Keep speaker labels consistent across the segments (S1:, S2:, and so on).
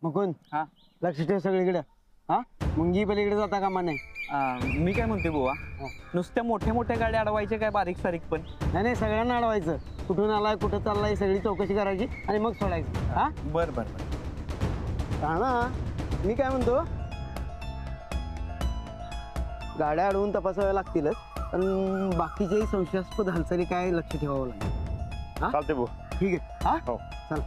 S1: मुकुंद
S2: हा
S1: लक्ष ठेव सगळीकडे. हा मुंगी पलीकडे जाता कामा नाही.
S2: मी काय म्हणते बुवा, नुसत्या मोठ्या मोठ्या गाड्या अडवायच्या काय बारीक सारीक पण?
S1: नाही सगळ्यांना अडवायचं. कुठून आलाय कुठं चाललाय सगळी चौकशी करायची आणि मग सोडायचं. हा
S2: बर बर बर.
S1: राणा मी काय म्हणतो, गाड्या अडवून तपासाव्या लागतीलच पण बाकीच्याही संशयास्पद हालचाली काय लक्ष ठेवावं लागेल. हा
S3: चालते भाऊ.
S1: ठीक आहे. हा
S3: हो.
S1: चल.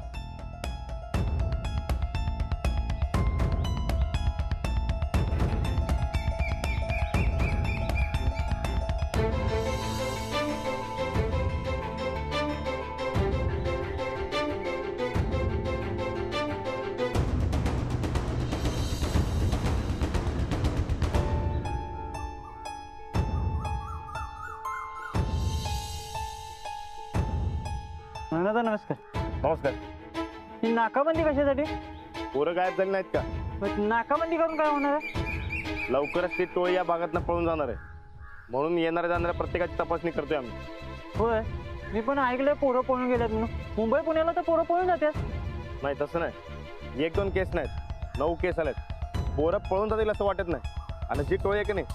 S2: दादा नमस्कार.
S3: नमस्कार.
S2: ही नाकाबंदी कशासाठी?
S3: पोरं गायब झाली नाहीत का?
S2: मग नाकाबंदी करून काय होणार आहे?
S3: लवकरच ती टोळी या भागातनं पळून जाणार आहे, म्हणून येणाऱ्या जाणाऱ्या प्रत्येकाची तपासणी करतोय आम्ही.
S2: होय, मी पण ऐकलंय पोरं पळून गेल्यात म्हणून. मुंबई पुण्याला तर पोरं पळून जातात.
S3: नाही तसं नाही, 1-2 केस नाहीत, 9 केस आल्यात. पोरं पळून जातील असं वाटत नाही. आणि जी टोळी आहे की नाही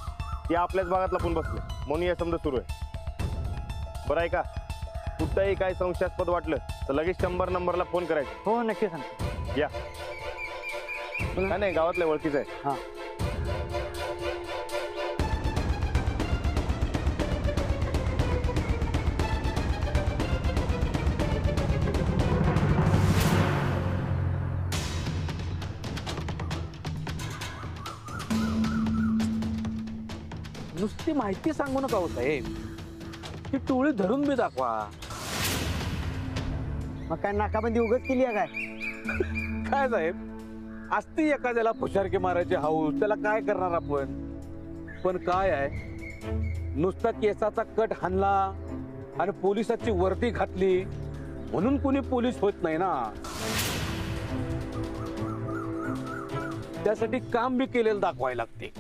S3: ती आपल्याच भागात लपून बसले, म्हणून हे समजा सुरू आहे. बरं आहे का, कुठंही काय संशयास्पद वाटलं तर लगेच 100 नंबरला फोन करायचा.
S2: हो नक्की सांग.
S3: या काय नाही, गावातल्या ओळखीचं आहे.
S1: हा
S4: नुसती माहिती सांगू नका हो साहेब, ती टोळी धरून बी दाखवा.
S1: मग काय नाकाबंदी उगाच केली आहे काय?
S4: काय साहेब, असती एखाद्याला फुशारकी मारायची हाऊस, त्याला काय करणार आपण. पण काय आहे, नुसता केसाचा कट हाणला आणि पोलिसाची वर्दी घातली म्हणून कुणी पोलीस होत नाही ना. त्यासाठी काम बी केलेलं दाखवायला लागते.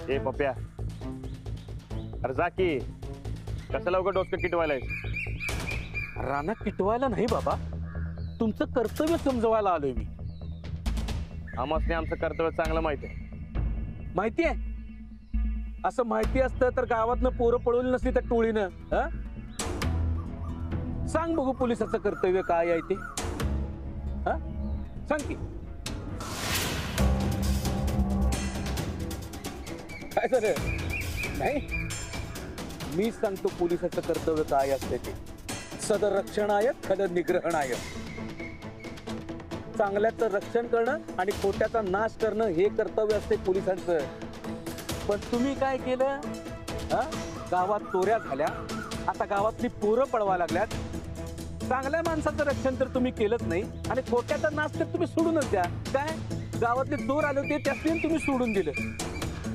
S3: ए पप्या, अरे जा की, कशाला उगा डोसकं किटवायलाय?
S4: राणा किटवायला नाही बाबा, तुमचं कर्तव्य समजवायला आलोय मी.
S3: आम्हाला आमचं कर्तव्य चांगलं माहिती आहे.
S4: माहिती आहे, असं माहिती असतं तर गावातनं पोरं पळवली नसली त्या टोळीनं. हं? सांग बघू पोलिसाचं कर्तव्य काय आहे ते. हं? सांग की. काय झालं? नाही, मी सांगतो पोलिसाचं कर्तव्य काय असते ते. सदरक्षणाय खल निग्रहणाय. चांगल्याचं रक्षण करणं आणि खोट्याचा नाश करणं हे कर्तव्य असते पोलिसांचं. पण तुम्ही काय केलं? गावात चोऱ्या झाल्या, आता गावातली पोरं पळवा लागल्यात. चांगल्या माणसाचं रक्षण तर तुम्ही केलंच नाही आणि खोट्याचा नाश तर तुम्ही सोडूनच द्या. काय गावातले चोर आले होते त्यातून तुम्ही सोडून दिलं.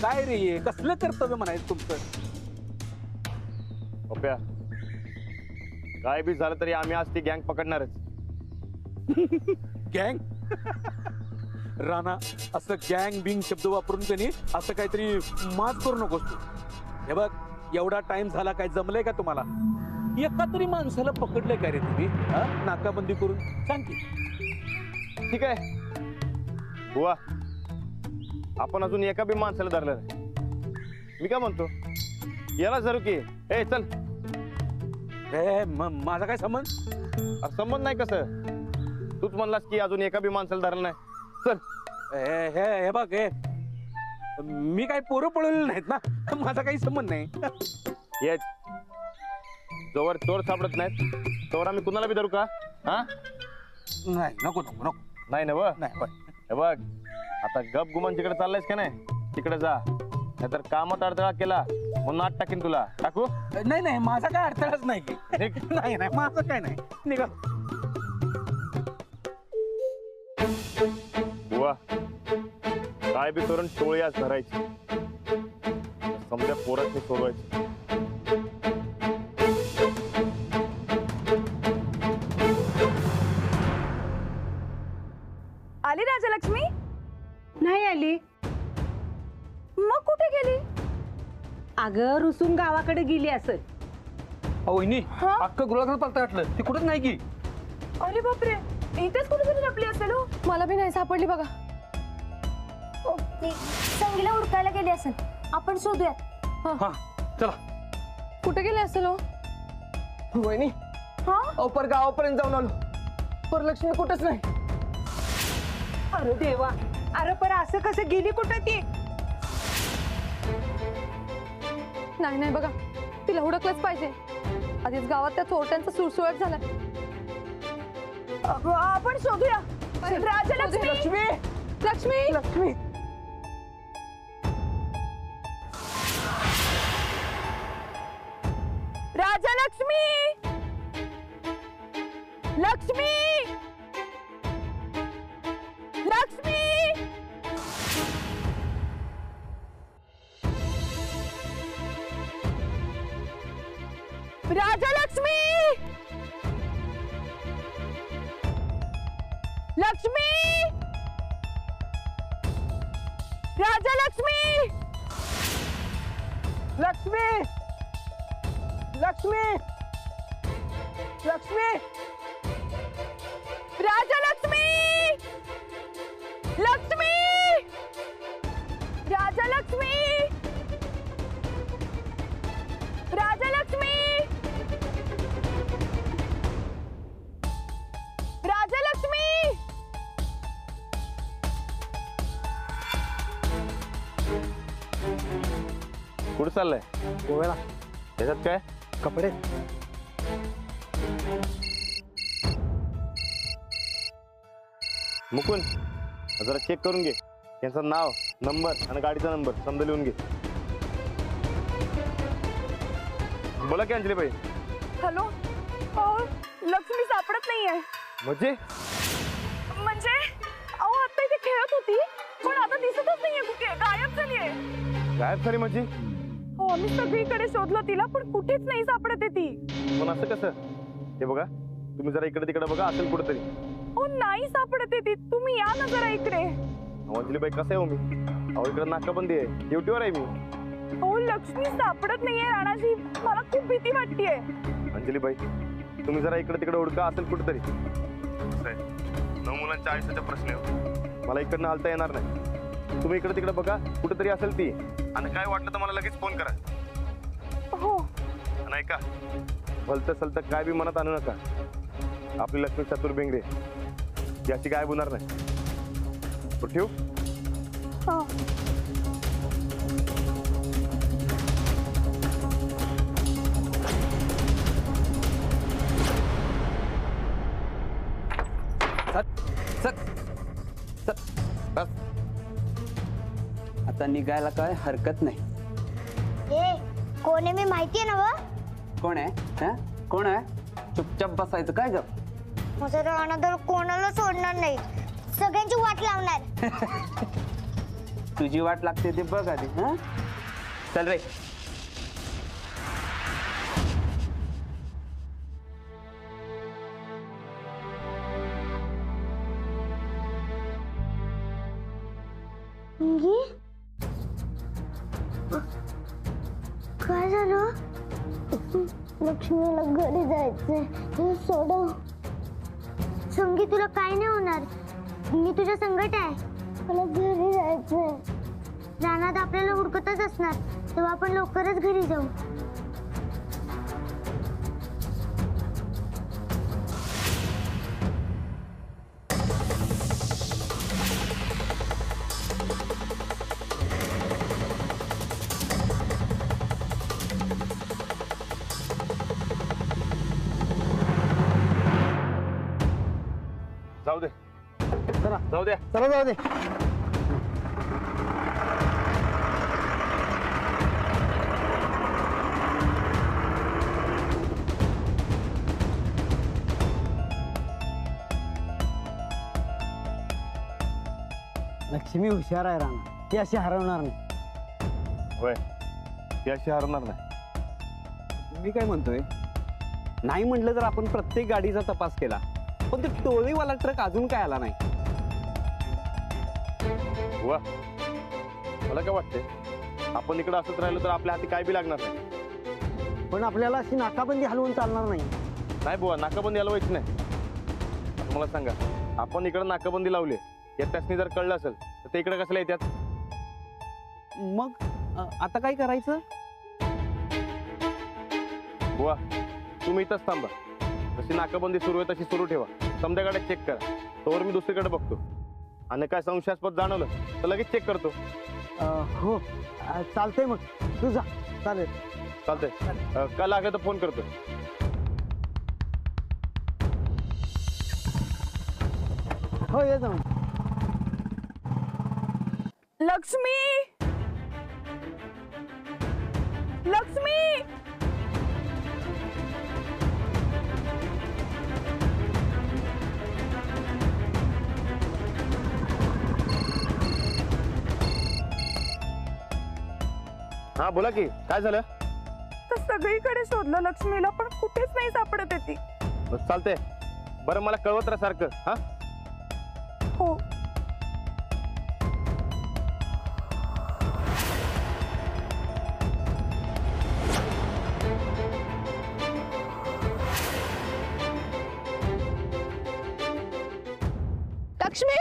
S4: काय रे हे कसलं कर्तव्य म्हणायचं तुमचं?
S3: पप्या, काय बी झालं तरी आम्ही आज ती गँग पकडणारच.
S4: गँग? राणा, असं गँग बिंग शब्द वापरून त्यांनी असं काहीतरी माज करू नकोस तू. हे बघ, एवढा टाइम झाला, काय जमलंय का तुम्हाला? एका तरी माणसाला पकडलंय का रे तुम्ही नाकाबंदी करून? सांग की.
S3: ठीक आहे बुवा, आपण अजून एका बी माणसाला धरलं नाही. मी काय म्हणतो, याला जरू की. ए चल.
S4: माझा काय संबंध?
S3: अरे संबंध नाही कसं, तूच म्हणलास की अजून एका बी माणसाला धरलं नाही. चल.
S4: हे बघ, मी काही पोरं पळवलेली नाहीत ना, माझा काही संबंध नाही.
S3: येच जोवर चोर सापडत नाहीत तोवर आम्ही कुणाला बी धरू का? हा
S4: नाही, नको नको नको.
S3: नाही ना व.
S4: नाही,
S3: हे बघ, आता गप गुमान तिकडे चाललायस का नाही, तिकडे जा. नाहीतर कामात अडथळा केला म्हणून आत टाकीन तुला. टाकू?
S4: नाही नाही, माझा काय अडथळाच नाही की. नाही नाही, माझं काय नाही. निघा.
S3: बुवा, काय बी करून टोळी आज धरायची, समजा पोरात सोडवायची.
S5: आली राजलक्ष्मी?
S6: नाही आली.
S5: मग कुठे गेली?
S6: अगं रुसून गावाकडे गेली असं.
S4: वहिनी, अख्खं गुलाघर पालता वाटलं, ती कुठंच नाही की.
S5: अरे बापरे, इथेच कुठेतरी लपली असेल हो. मला बी नाही सापडली बघा.
S7: संगीला हुडकायला गेली असेल, आपण शोधूयात.
S4: हा चला.
S5: कुठे गेले असेल हो?
S1: वहिनी
S5: हा
S1: पर गावापर्यंत जाऊन आलो, पर लक्ष्मी कुठंच नाही.
S6: अरे देवा, अरे पण असं कसं गेली कुठं ती?
S5: नाही नाही बघा, तिला हुडकलंच पाहिजे. आधीच गावात त्या चोरट्यांचा सुळसुळाट झालाय. आपण शोधूया. राजलक्ष्मी
S1: लक्ष्मी
S5: लक्ष्मी
S1: लक्ष्मी
S5: राजलक्ष्मी लक्ष्मी लक्ष्मी राजलक्ष्मी लक्ष्मी राजलक्ष्मी
S1: लक्ष्मी लक्ष्मी लक्ष्मी
S5: राजलक्ष्मी लक्ष्मी राजलक्ष्मी राजलक्ष्मी राजलक्ष्मी
S3: कुठं चाललंय?
S1: गोव्याला
S3: त्याच्यात काय?
S1: कपडे.
S3: मुकुंद, जरा चेक करून घे त्यांचं नाव, नंबर आणि गाडीचा नंबर समजा लिहून घे. बोला की अंजली बाई.
S5: हॅलो. लक्ष्मी सापडत नाहीये.
S3: म्हणजे
S5: म्हणजे अहो आता इथे खेळत होती, पण आता दिसतच नाहीये कुठे, गायब झालीये.
S3: गायब झाली म्हणजे?
S5: हो, आम्ही सगळीकडे शोधलं तिला, पण कुठेच नाही सापडत ती.
S3: पण असं कसं? हे बघा, तुम्ही जरा इकडे तिकडे बघा, असेल कुठेतरी.
S5: हो नाही सापडत ती. तुम्ही या ना जरा इकडे.
S3: अंजली बाई कसं आहे हो मी? अहो इकडे नाकाबंदी आहे, ड्युटीवर आहे मी.
S5: हो लक्ष्मी सापडत नाहीये राणाजी, मला खूप भीती वाटतेय.
S3: अंजली बाई तुम्ही जरा इकडे तिकडे हुडका, असेल कुठेतरी. 9 मुलांच्या आयुष्याचा प्रश्न आहे, मला इकडनं हालता येणार नाही. तुम्ही इकडे तिकडे बघा, कुठेतरी असेल ती, आणि काय वाटलं तर मला लगेच फोन करा.
S5: हो
S3: आणि ऐका, भलतं सलतं काय बी मनात आणू नका. आपली लक्ष्मी चतुर बेंगरे याची काय होणार नाही. बरं, ठेवू?
S5: हो.
S4: आता निघायला काय हरकत नाही.
S7: ए कोण आहे मी माहितीये ना व?
S4: कोण आहे? हा? कोण आहे? चुपचाप बसायचं काय ग?
S7: माझं राणादर कोणाला सोडणार नाही, सगळ्यांची वाट लावणार.
S4: तुझी वाट लागते ते बघ आधी. हा चल रे.
S7: काय झालं? लक्ष्मीला घरी जायचंय, सोडव. संगी तुला काय नाही होणार, मी तुझ्या संगट आहे. मला घरी जायचंय. रानात आपल्याला हुडकतच असणार, तेव्हा आपण लवकरच घरी जाऊ.
S3: जाऊ दे,
S1: चला
S3: जाऊ द्या.
S1: चला जाऊ दे. लक्ष्मी हुशार आहे राणा, ती अशी हरवणार नाही.
S3: होय, ती अशी हरणार नाही.
S4: मी काय म्हणतोय, नाही म्हटलं तर आपण प्रत्येक गाडीचा तपास केला, पण ते टोळीवाला ट्रक अजून काय आला नाही.
S3: वा, मला काय वाटतंय, आपण इकडे असंच राहिलो तर आपल्या हाती काय बी लागणार नाही.
S1: पण आपल्याला अशी नाकाबंदी हलवून चालणार नाही.
S3: नाही बुवा, नाकाबंदी हलवायची नाही. आता मला सांगा, आपण इकडे नाकाबंदी लावली त्यासनी जर कळलं असेल तर ते इकडे कसल्या येतात?
S4: मग आता काय करायचं?
S3: बुवा तुम्ही इथंच थांबा, जशी नाकाबंदी सुरू आहे तशी सुरू ठेवा. समध्याकडे चेक करा, तोवर मी दुसरीकडे बघतो. आणि काय संशयास्पद जाणवलं तर लगेच चेक करतो.
S1: हो चालतंय, मग तू जा. चालेल.
S3: चालतंय. काय लागलं तर फोन करतो.
S1: हो ये जाऊन.
S5: लक्ष्मी, लक्ष्मी,
S3: हा बोला की, काय झालं?
S5: तर सगळीकडे शोधलं लक्ष्मीला, पण कुठेच नाही सापडत आहे ती.
S3: चालतंय, बरं मला कळवत राहा सारखं. हा
S5: हो. लक्ष्मी,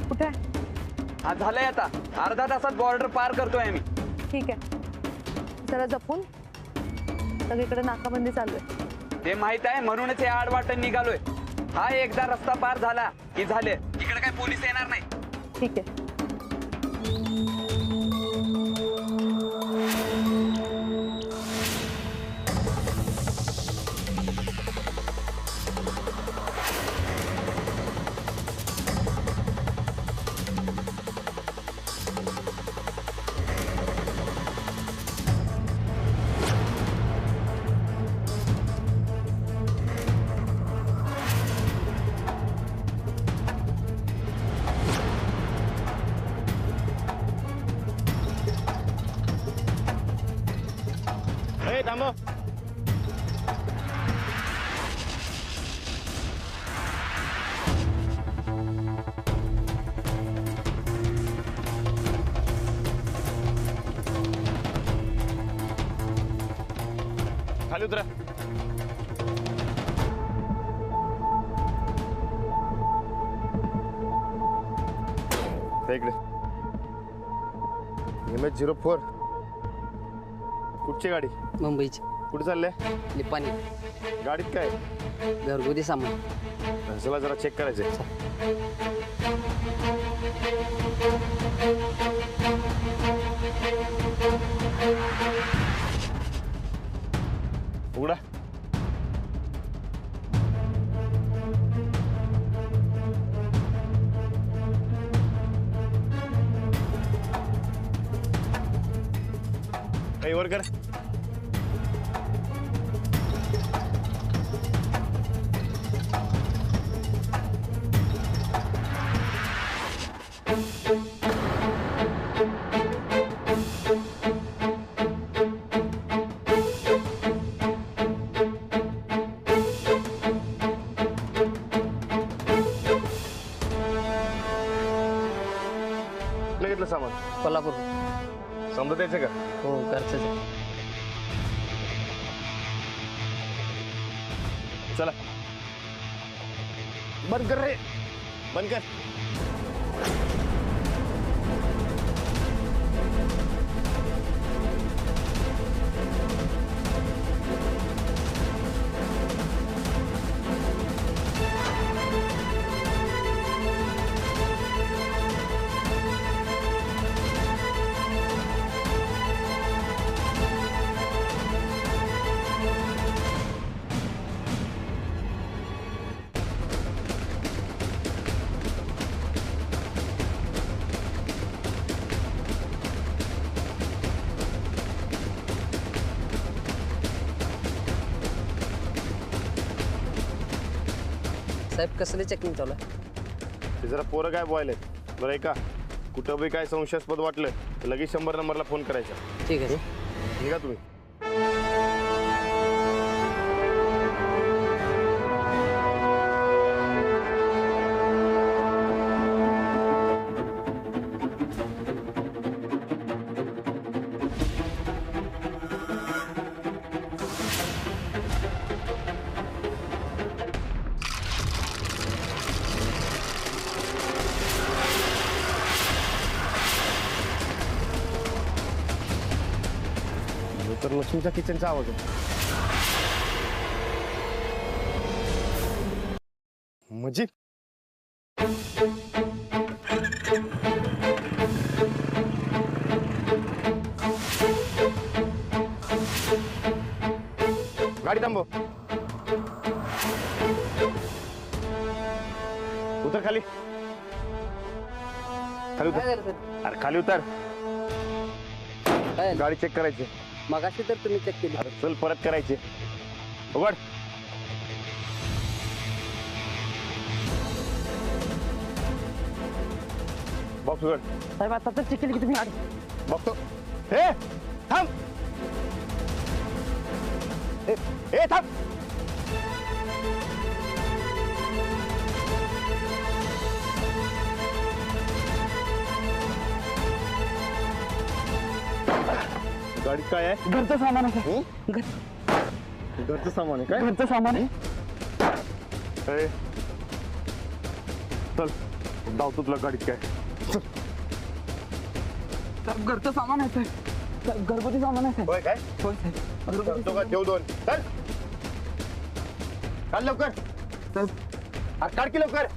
S5: कुठे आहे?
S8: हा झालंय, आता अर्धा तासात बॉर्डर पार करतोय आम्ही.
S5: ठीक आहे, जरा जपून. सगळीकडे नाकाबंदी चालू आहे.
S8: ते माहित आहे, म्हणूनच हे आडवाटण निघालोय. हा एकदा रस्ता पार झाला की झाले, इकडे काय पोलीस येणार नाही.
S5: ठीक आहे.
S3: ए थांबव. खाली उतरा. इकडे MH04. कुठची गाडी?
S9: मुंबईची.
S3: कुठे चालले?
S9: निपाणी.
S3: गाडीत काय?
S9: घरगुती सामान.
S3: चला जरा चेक करायचंय. उघडा. वर कर. घेतलं सामान?
S9: कोल्हापूर.
S3: समजा द्यायचं का?
S9: हो घरचंच आहे.
S3: चला. बंद कर रे, बंद कर.
S9: साहेब कसले चेकिंग चालू आहे?
S3: ते जरा पोरं काय बोलायलेत. बरं आहे का, कुठं बी काय संशयास्पद वाटलं तर लगेच 100 नंबरला फोन करायचा.
S9: ठीक आहे.
S3: निघा तुम्ही. तर लक्ष्मीच्या किचनचा आवाज आहे. म्हणजे गाडी थांबव. उतर खाली. खाली उतर.
S9: काय झालं सर?
S3: अरे खाली उतर.
S9: काय
S3: गाडी चेक करायची.
S9: मगाशी तर तुम्ही चेक केली.
S3: अरे चल परत करायची. उघड. बॉक्स उघड.
S2: साहेब आता तर चेक केली की तुम्ही
S3: बघतो. हे थांब. ए थांब. गाडीत काय आहे?
S2: घरचं सामान आहे
S3: हं? घरचं सामान आहे काय?
S2: घरचं सामान आहे.
S3: ए, चल धावतो तुला गाडीत काय.
S2: साहेब घरचं सामान आहे साहेब. साहेब घरगुती सामान आहे साहेब.
S3: होय काय?
S2: होय साहेब घरगुती
S3: ठेव का? ठेव दोन. चल काढ लवकर.
S2: साहेब
S3: अरे काढ की लवकर.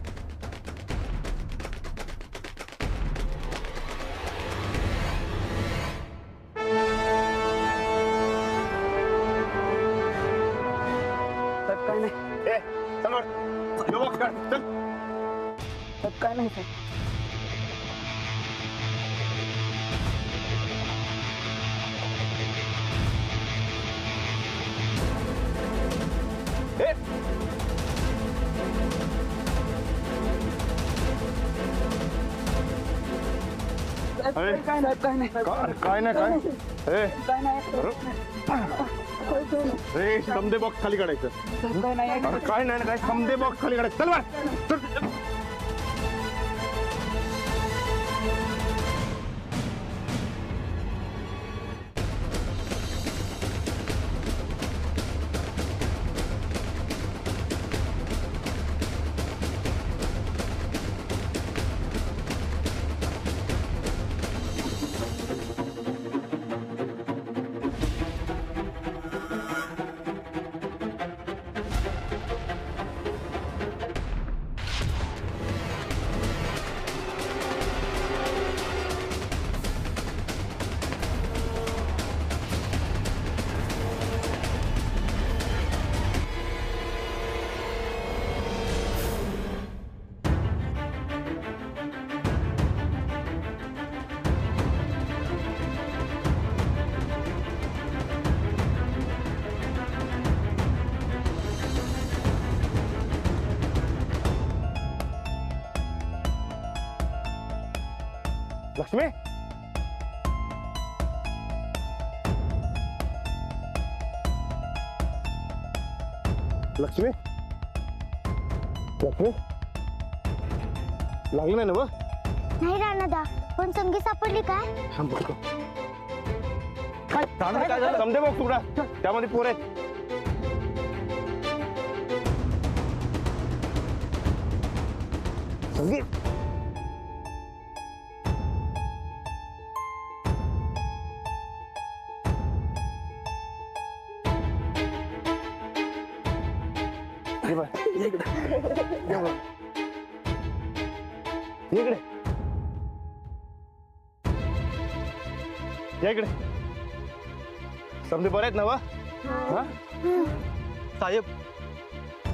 S2: साहेब काय नाही.
S3: ए चल वर. यो बॉक्स काढ. चल.
S2: साहेब काय नाही साहेब.
S3: ए
S2: साहेब
S3: अरे.
S2: काय नाही. काय नाही.
S3: अरे काय नाही काय. ए
S2: काय नाही.
S3: ए समदे बॉक्स खाली काढायचं.
S2: साहेब काय नाही.
S3: अरे काय नाही काय. समदे बॉक्स खाली काढायचं. चल वर. चल. लक्ष्मी. लक्ष्मी. लक्ष्मी लागलं नाही ना?
S7: नाही राणादा, पण संगी सापडली काय?
S3: काय झालं? समजे बघ तुकडा त्यामध्ये पोर आहेत. संगीत. ये बघ. ये बघ. ये इकडे. या इकडे. समजे बरे आहेत ना? वा
S10: साहेब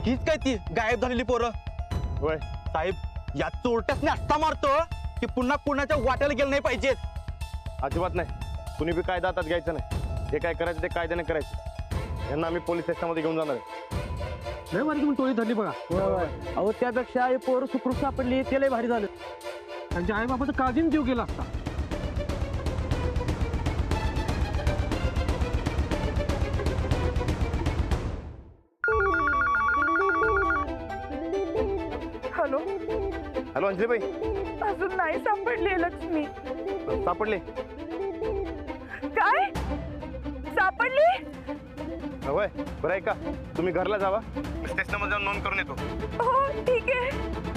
S10: हीच काय ती गायब झालेली पोरं?
S3: होय
S10: साहेब या चोरट्यासने अट्टा मारतो की पुन्हा कुणाच्या वाट्याला गेलं नाही पाहिजेत.
S3: अजिबात नाही. कुणी बी कायदा हातात घ्यायचा नाही. जे काय करायचं ते कायद्याने करायचं. यांना आम्ही पोलीस स्टेशनमध्ये घेऊन जाणार आहे.
S2: नाही मार्गी टोळी धरली बघा. अहो त्यापेक्षा हे पोरं सुखरूप सापडली ते लय भारी झालं. त्यांच्या आई बाबाचं काळजीने जीव गेला असता.
S5: हॅलो.
S3: हॅलो अंजलीबाई.
S5: अजून नाही सापडली लक्ष्मी.
S3: सापडले?
S5: काय सापडली?
S3: होय बरं आहे का? तुम्ही घरला जावा. स्टेशनमध्ये जाऊन नोंद करून येतो.
S5: हो ठीक आहे.